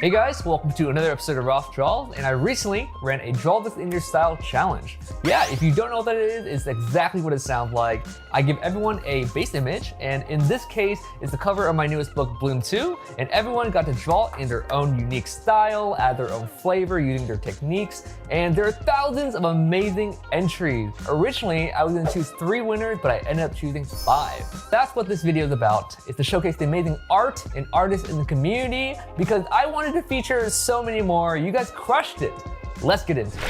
Hey guys, welcome to another episode of RossDraws, and I recently ran a Draw This in Your Style challenge. Yeah, if you don't know what that is, it's exactly what it sounds like. I give everyone a base image, and in this case, it's the cover of my newest book, Bloom 2, and everyone got to draw it in their own unique style, add their own flavor using their techniques, and there are thousands of amazing entries. Originally, I was gonna choose 3 winners, but I ended up choosing 5. That's what this video is about. It's to showcase the amazing art and artists in the community, because I wanted to feature so many more. You guys crushed it. Let's get into it.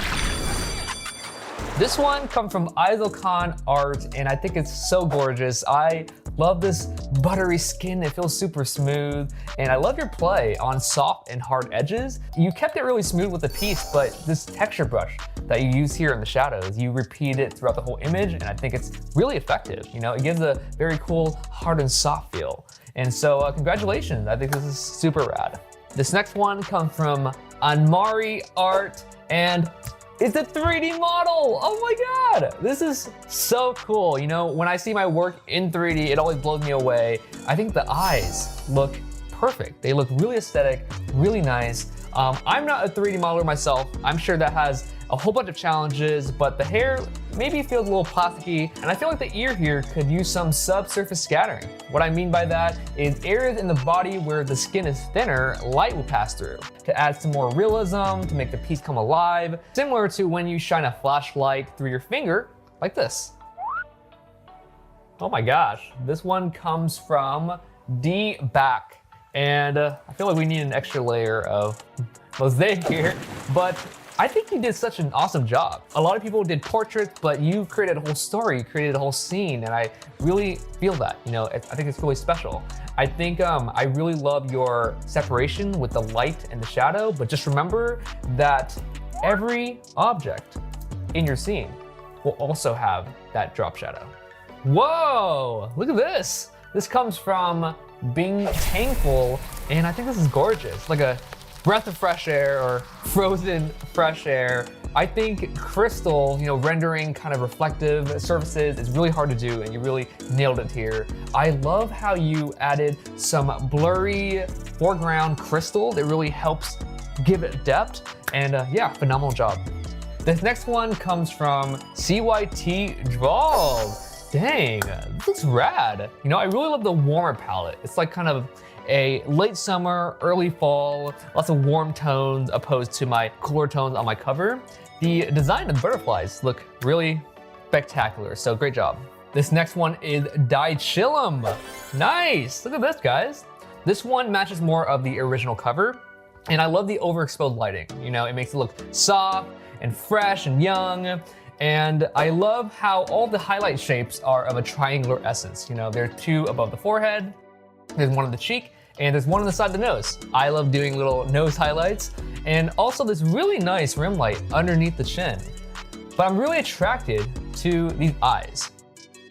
This one comes from Aizelkonart, and I think it's so gorgeous. I love this buttery skin. It feels super smooth, and I love your play on soft and hard edges. You kept it really smooth with the piece, but this texture brush that you use here in the shadows, you repeat it throughout the whole image, and I think it's really effective. You know, it gives a very cool hard and soft feel. And so congratulations, I think this is super rad. This next one comes from Anmar art, and it's a 3D model. Oh my God, this is so cool. You know, when I see my work in 3D, it always blows me away. I think the eyes look perfect. They look really aesthetic, really nice. I'm not a 3D modeler myself. I'm sure that has a whole bunch of challenges, but the hair maybe feels a little plasticky, and I feel like the ear here could use some subsurface scattering. What I mean by that is areas in the body where the skin is thinner, light will pass through to add some more realism, to make the piece come alive, similar to when you shine a flashlight through your finger, like this. Oh my gosh, this one comes from D Back. And I feel like we need an extra layer of mosaic here, but I think you did such an awesome job. A lot of people did portraits, but you created a whole story, you created a whole scene, and I really feel that. You know, I think it's really special. I think I really love your separation with the light and the shadow, but just remember that every object in your scene will also have that drop shadow. Whoa, look at this. This comes from Being Thankful, and I think this is gorgeous. Like a breath of fresh air or frozen fresh air. I think crystal, you know, rendering kind of reflective surfaces is really hard to do, and you really nailed it here. I love how you added some blurry foreground crystal that really helps give it depth, and yeah, phenomenal job. This next one comes from CYT Draws. Dang, this looks rad. You know, I really love the warmer palette. It's like kind of a late summer, early fall, lots of warm tones opposed to my cooler tones on my cover. The design of the butterflies look really spectacular, so great job. This next one is Dichillum. Nice, look at this, guys. This one matches more of the original cover, and I love the overexposed lighting. You know, it makes it look soft and fresh and young. And I love how all the highlight shapes are of a triangular essence. You know, there are 2 above the forehead, there's one on the cheek, and there's one on the side of the nose. I love doing little nose highlights, and also this really nice rim light underneath the chin. But I'm really attracted to these eyes.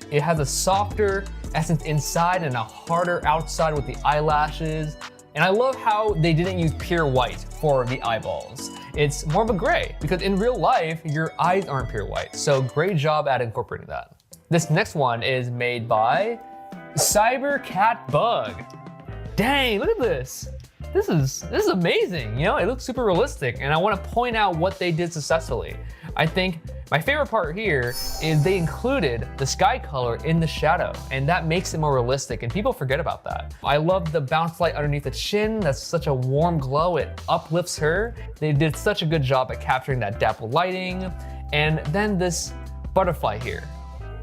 It has a softer essence inside and a harder outside with the eyelashes. And I love how they didn't use pure white for the eyeballs. It's more of a gray, because in real life, your eyes aren't pure white. So great job at incorporating that. This next one is made by Cybercat Bug. Dang, look at this. This is amazing. You know, it looks super realistic, and I want to point out what they did successfully. I think my favorite part here is they included the sky color in the shadow, and that makes it more realistic, and people forget about that. I love the bounce light underneath the chin. That's such a warm glow. It uplifts her. They did such a good job at capturing that dappled lighting. And then this butterfly here.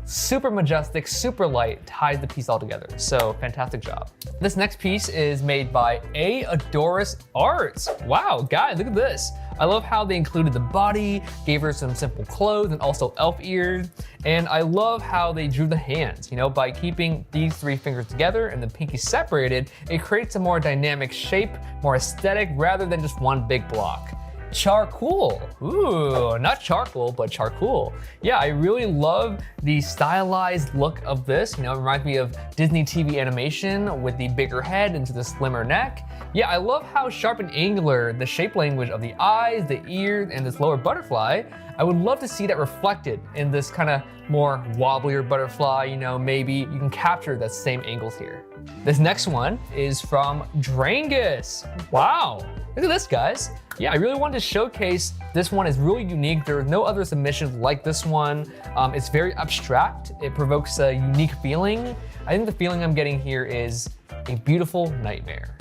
Super majestic, super light, ties the piece all together. So fantastic job. This next piece is made by Adoris Arts. Wow, guys, look at this. I love how they included the body, gave her some simple clothes and also elf ears. And I love how they drew the hands. You know, by keeping these 3 fingers together and the pinky separated, it creates a more dynamic shape, more aesthetic, rather than just one big block. Charcoal. Ooh, not charcoal, but charcoal. Yeah, I really love the stylized look of this. You know, it reminds me of Disney TV animation with the bigger head into the slimmer neck. Yeah, I love how sharp and angular the shape language of the eyes, the ears, and this lower butterfly. I would love to see that reflected in this kind of more wobblier butterfly. You know, maybe you can capture that same angles here. This next one is from Drangus. Wow, look at this, guys. Yeah, I really wanted to showcase this one. Is really unique. There are no other submissions like this one. It's very abstract. It provokes a unique feeling. I think the feeling I'm getting here is a beautiful nightmare.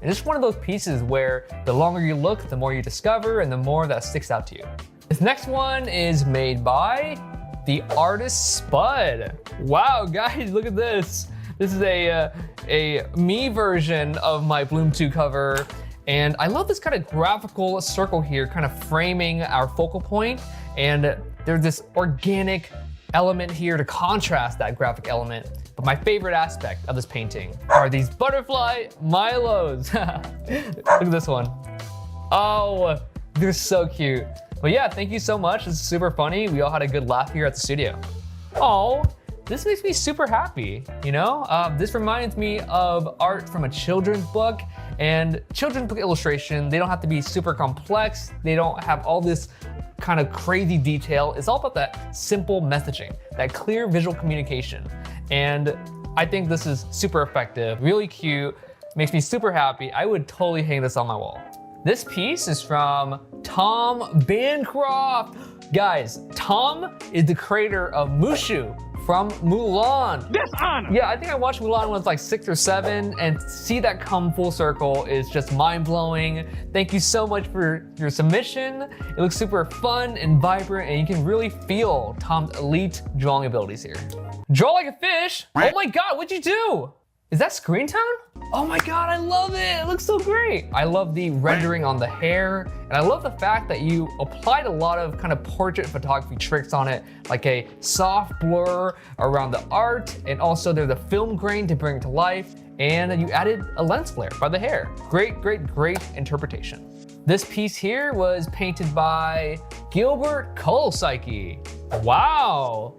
And it's one of those pieces where the longer you look, the more you discover and the more that sticks out to you. This next one is made by the artist Spud. Wow, guys, look at this. This is a me version of my Bloom 2 cover. And I love this kind of graphical circle here, kind of framing our focal point. And there's this organic element here to contrast that graphic element. But my favorite aspect of this painting are these butterfly Milos. Look at this one. Oh, they're so cute. But yeah, thank you so much. This is super funny. We all had a good laugh here at the studio. Oh, this makes me super happy. You know, this reminds me of art from a children's book. And children's book illustration, they don't have to be super complex. They don't have all this kind of crazy detail. It's all about that simple messaging, that clear visual communication. And I think this is super effective, really cute, makes me super happy. I would totally hang this on my wall. This piece is from Tom Bancroft. Guys, Tom is the creator of Mushu from Mulan. Dishonor! Yeah, I think I watched Mulan when I was like 6 or 7, and to see that come full circle is just mind-blowing. Thank you so much for your submission. It looks super fun and vibrant, and you can really feel Tom's elite drawing abilities here. Draw like a fish? Oh my God, what'd you do? Is that screen tone? Oh my God, I love it. It looks so great. I love the rendering on the hair. And I love the fact that you applied a lot of kind of portrait photography tricks on it, like a soft blur around the art. And also there's a film grain to bring it to life. And you added a lens flare by the hair. Great, great, great interpretation. This piece here was painted by Gilbert Kolosiki. Wow.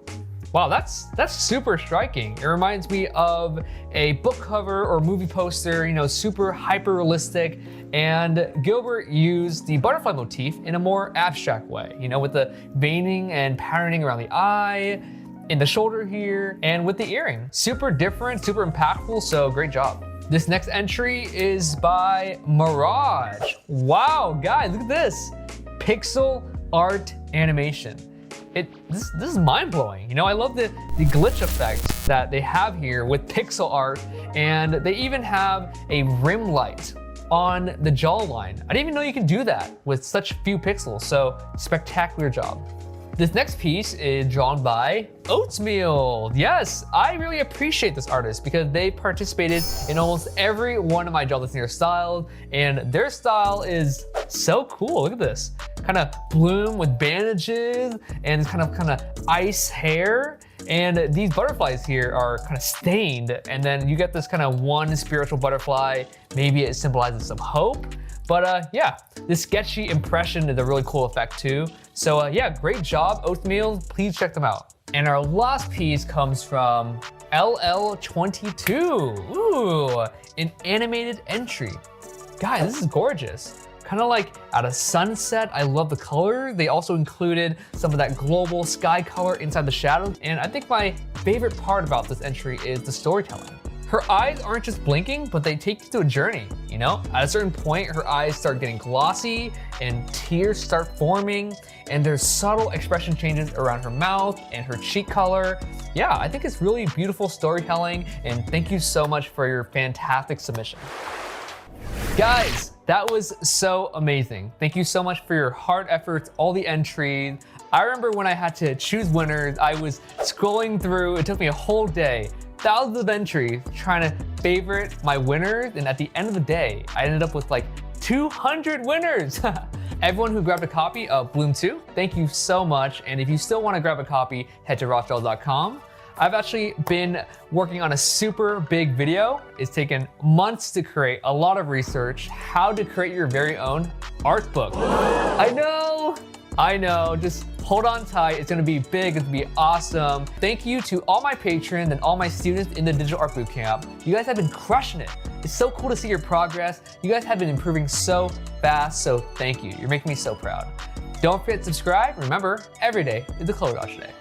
Wow, that's super striking. It reminds me of a book cover or movie poster, you know, super hyper realistic. And Gilbert used the butterfly motif in a more abstract way, you know, with the veining and patterning around the eye, in the shoulder here, and with the earring. Super different, super impactful, so great job. This next entry is by Mirage. Wow, guys, look at this. Pixel art animation. This is mind-blowing. You know, I love the glitch effects that they have here with pixel art, and they even have a rim light on the jawline. I didn't even know you can do that with such few pixels, so spectacular job. This next piece is drawn by Oatmeal. Yes, I really appreciate this artist because they participated in almost every one of my Draw This In Your styles, and their style is so cool. Look at this. Kind of bloom with bandages and kind of ice hair. And these butterflies here are kind of stained, and then you get this kind of one spiritual butterfly. Maybe it symbolizes some hope. But yeah, this sketchy impression is a really cool effect too. So yeah, great job, Oatmeal. Please check them out. And our last piece comes from LL22. Ooh, an animated entry. Guys, this is gorgeous. Kind of like at a sunset. I love the color. They also included some of that global sky color inside the shadows. And I think my favorite part about this entry is the storytelling. Her eyes aren't just blinking, but they take you to a journey, you know? At a certain point, her eyes start getting glossy and tears start forming, and there's subtle expression changes around her mouth and her cheek color. Yeah, I think it's really beautiful storytelling, and thank you so much for your fantastic submission. Guys, that was so amazing. Thank you so much for your hard efforts, all the entries. I remember when I had to choose winners, I was scrolling through, it took me a whole day, thousands of entries trying to favorite my winners, and at the end of the day, I ended up with like 200 winners. Everyone who grabbed a copy of Bloom 2, thank you so much. And if you still want to grab a copy, head to RossDraws.com. I've actually been working on a super big video. It's taken months to create, a lot of research, how to create your very own art book. I know, just hold on tight. It's gonna be big, it's gonna be awesome. Thank you to all my patrons and all my students in the Digital Art Bootcamp. You guys have been crushing it. It's so cool to see your progress. You guys have been improving so fast, so thank you. You're making me so proud. Don't forget to subscribe. Remember, every day is a clothes wash day.